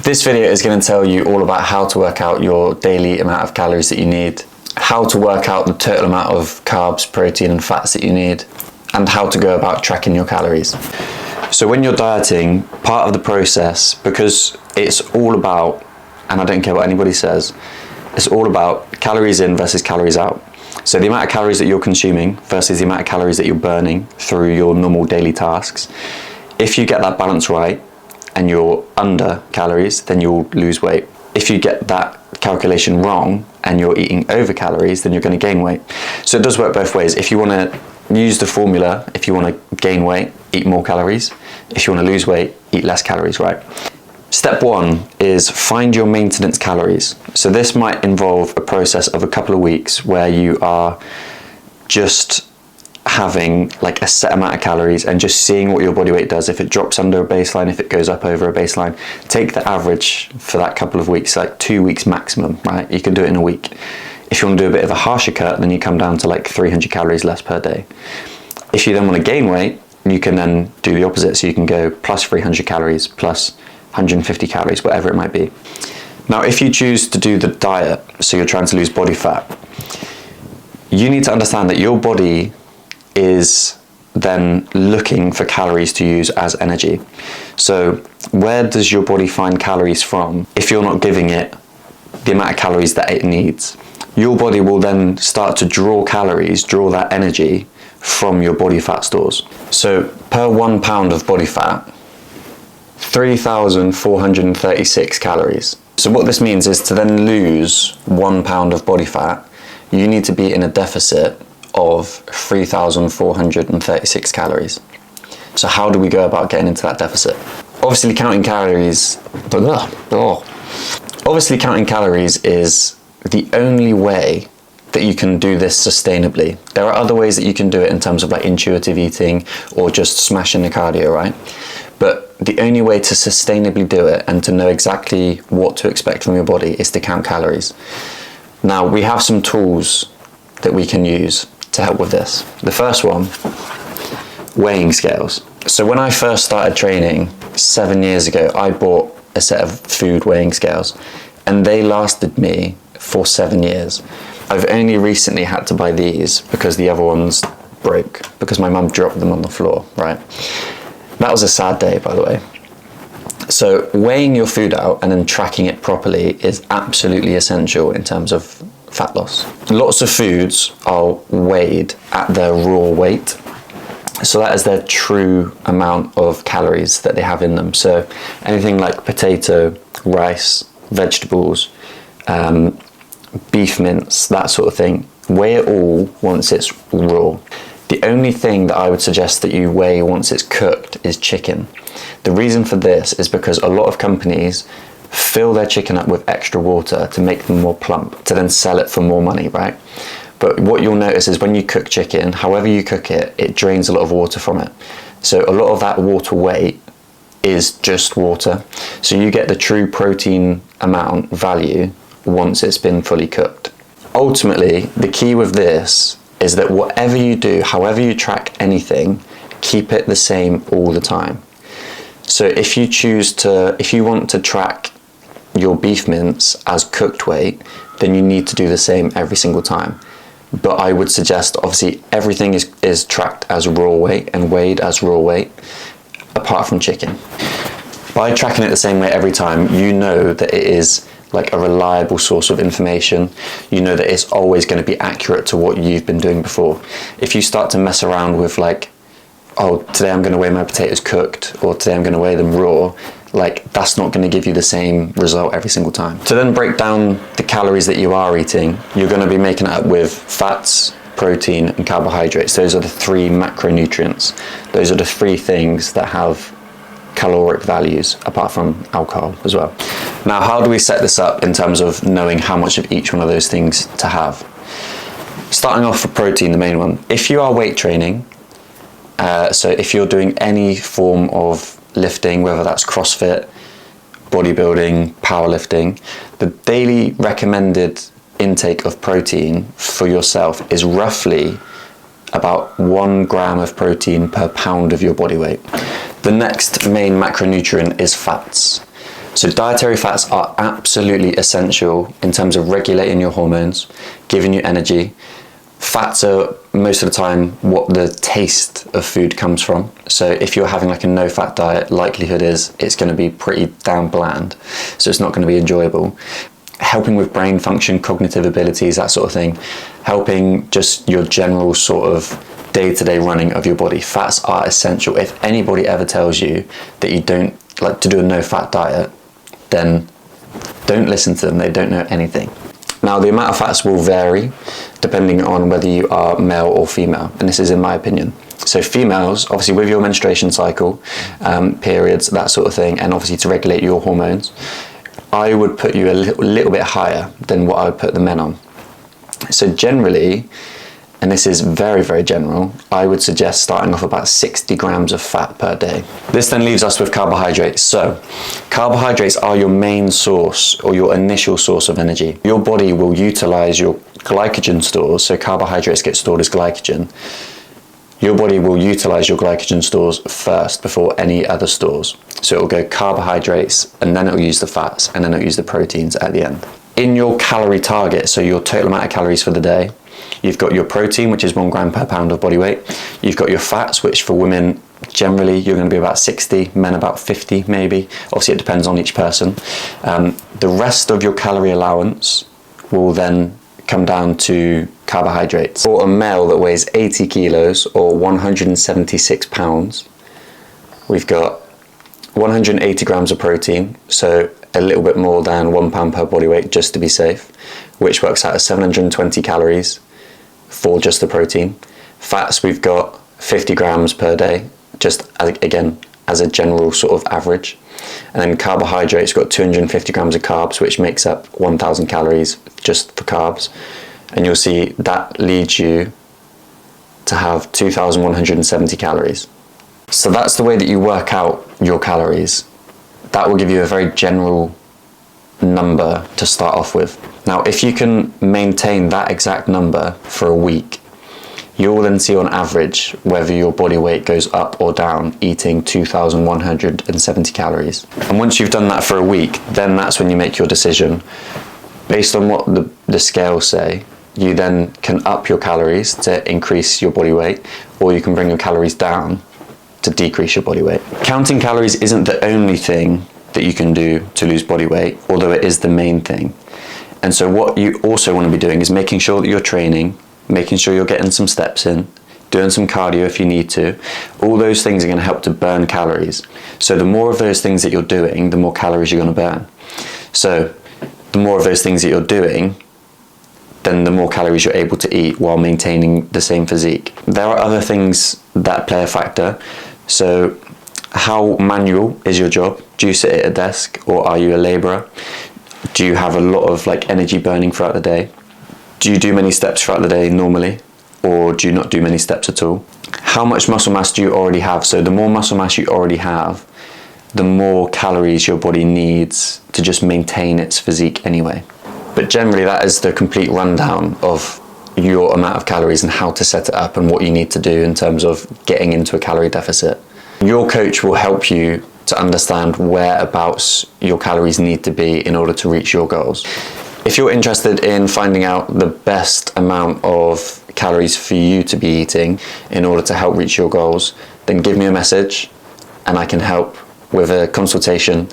This video is going to tell you all about how to work out your daily amount of calories that you need, how to work out the total amount of carbs, protein and fats that you need, and how to go about tracking your calories. So when you're dieting, part of the process, because it's all about, and I don't care what anybody says, it's all about calories in versus calories out. So the amount of calories that you're consuming versus the amount of calories that you're burning through your normal daily tasks. If you get that balance right and you're under calories, then you'll lose weight. If you get that calculation wrong and you're eating over calories, then you're going to gain weight. So it does work both ways. If you want to use the formula, if you want to gain weight, eat more calories. If you want to lose weight, eat less calories, right? Step one is find your maintenance calories. So this might involve a process of a couple of weeks where you are just having like a set amount of calories and just seeing what your body weight does. If it drops under a baseline, if it goes up over a baseline, take the average for that couple of weeks, like 2 weeks maximum, right? You can do it in a week. If you want to do a bit of a harsher cut, then you come down to like 300 calories less per day. If you then want to gain weight, you can then do the opposite. So you can go plus 300 calories, plus 150 calories, whatever it might be. Now, if you choose to do the diet, so you're trying to lose body fat, you need to understand that your body is then looking for calories to use as energy. So where does your body find calories from if you're not giving it the amount of calories that it needs? Your body will then start to draw calories, draw that energy from your body fat stores. So per 1 pound of body fat, 3,436 calories. So what this means is to then lose 1 pound of body fat, you need to be in a deficit of 3,436 calories. So how do we go about getting into that deficit? Obviously counting calories, is the only way that you can do this sustainably. There are other ways that you can do it in terms of like intuitive eating or just smashing the cardio, right? But the only way to sustainably do it and to know exactly what to expect from your body is to count calories. Now, we have some tools that we can use to help with this. The first one, weighing scales. So when I first started training 7 years ago, I bought a set of food weighing scales and they lasted me for 7 years. I've only recently had to buy these because the other ones broke, because my mum dropped them on the floor, right? That was a sad day, by the way. So weighing your food out and then tracking it properly is absolutely essential in terms of fat loss. Lots of foods are weighed at their raw weight. So that is their true amount of calories that they have in them. So anything like potato, rice, vegetables, beef mince, that sort of thing, weigh it all once it's raw. The only thing that I would suggest that you weigh once it's cooked is chicken. The reason for this is because a lot of companies fill their chicken up with extra water to make them more plump, to then sell it for more money, right? But what you'll notice is when you cook chicken, however you cook it, it drains a lot of water from it. So a lot of that water weight is just water. So you get the true protein amount value once it's been fully cooked. Ultimately, the key with this is that whatever you do, however you track anything, keep it the same all the time. So if you want to track your beef mince as cooked weight, then you need to do the same every single time. But I would suggest, obviously, everything is tracked as raw weight and weighed as raw weight, apart from chicken. By tracking it the same way every time, you know that it is like a reliable source of information. You know that it's always going to be accurate to what you've been doing before. If you start to mess around with like, oh, today I'm going to weigh my potatoes cooked, or today I'm going to weigh them raw, like that's not going to give you the same result every single time. To then break down the calories that you are eating, you're going to be making it up with fats, protein and carbohydrates. Those are the 3 macronutrients. Those are the 3 things that have caloric values apart from alcohol as well. Now, how do we set this up in terms of knowing how much of each one of those things to have? Starting off for protein, the main one. If you are weight training, so if you're doing any form of lifting, whether that's CrossFit, bodybuilding, powerlifting, the daily recommended intake of protein for yourself is roughly about 1 gram of protein per pound of your body weight. The next main macronutrient is fats. So dietary fats are absolutely essential in terms of regulating your hormones, giving you energy. Fats are most of the time what the taste of food comes from. So if you're having like a no fat diet, likelihood is it's going to be pretty damn bland. So it's not going to be enjoyable. Helping with brain function, cognitive abilities, that sort of thing. Helping just your general sort of day-to-day running of your body. Fats are essential. If anybody ever tells you that you don't like to do a no fat diet, then don't listen to them. They don't know anything. Now, the amount of fats will vary depending on whether you are male or female, and this is in my opinion. So females, obviously with your menstruation cycle, periods, that sort of thing, and obviously to regulate your hormones, I would put you a little bit higher than what I would put the men on. So generally, and this is very, very general, I would suggest starting off about 60 grams of fat per day. This then leaves us with carbohydrates. So carbohydrates are your main source or your initial source of energy. Your body will utilize your glycogen stores, so carbohydrates get stored as glycogen. Your body will utilize your glycogen stores first before any other stores. So it'll go carbohydrates, and then it'll use the fats, and then it'll use the proteins at the end. In your calorie target, so your total amount of calories for the day, you've got your protein, which is 1 gram per pound of body weight. You've got your fats, which for women, generally, you're going to be about 60, men about 50 maybe. Obviously, it depends on each person. The rest of your calorie allowance will then come down to carbohydrates. For a male that weighs 80 kilos or 176 pounds, we've got 180 grams of protein, so a little bit more than 1 pound per body weight, just to be safe, which works out as 720 calories for just the protein. Fats, we've got 50 grams per day, just again as a general sort of average. And then carbohydrates, got 250 grams of carbs, which makes up 1,000 calories just for carbs. And you'll see that leads you to have 2,170 calories. So that's the way that you work out your calories. That will give you a very general number to start off with. Now, if you can maintain that exact number for a week, you'll then see on average whether your body weight goes up or down eating 2,170 calories. And once you've done that for a week, then that's when you make your decision. Based on what the scales say, you then can up your calories to increase your body weight, or you can bring your calories down to decrease your body weight. Counting calories isn't the only thing that you can do to lose body weight, although it is the main thing. And so what you also want to be doing is making sure that you're training, making sure you're getting some steps in, doing some cardio if you need to. All those things are going to help to burn calories. So the more of those things that you're doing, the more calories you're going to burn. So the more of those things that you're doing, then the more calories you're able to eat while maintaining the same physique. There are other things that play a factor. So how manual is your job? Do you sit at a desk, or are you a labourer? Do you have a lot of like energy burning throughout the day? Do you do many steps throughout the day normally, or do you not do many steps at all? How much muscle mass do you already have? So the more muscle mass you already have, the more calories your body needs to just maintain its physique anyway. But generally that is the complete rundown of your amount of calories and how to set it up and what you need to do in terms of getting into a calorie deficit. Your coach will help you to understand whereabouts your calories need to be in order to reach your goals. If you're interested in finding out the best amount of calories for you to be eating in order to help reach your goals, then give me a message and I can help with a consultation.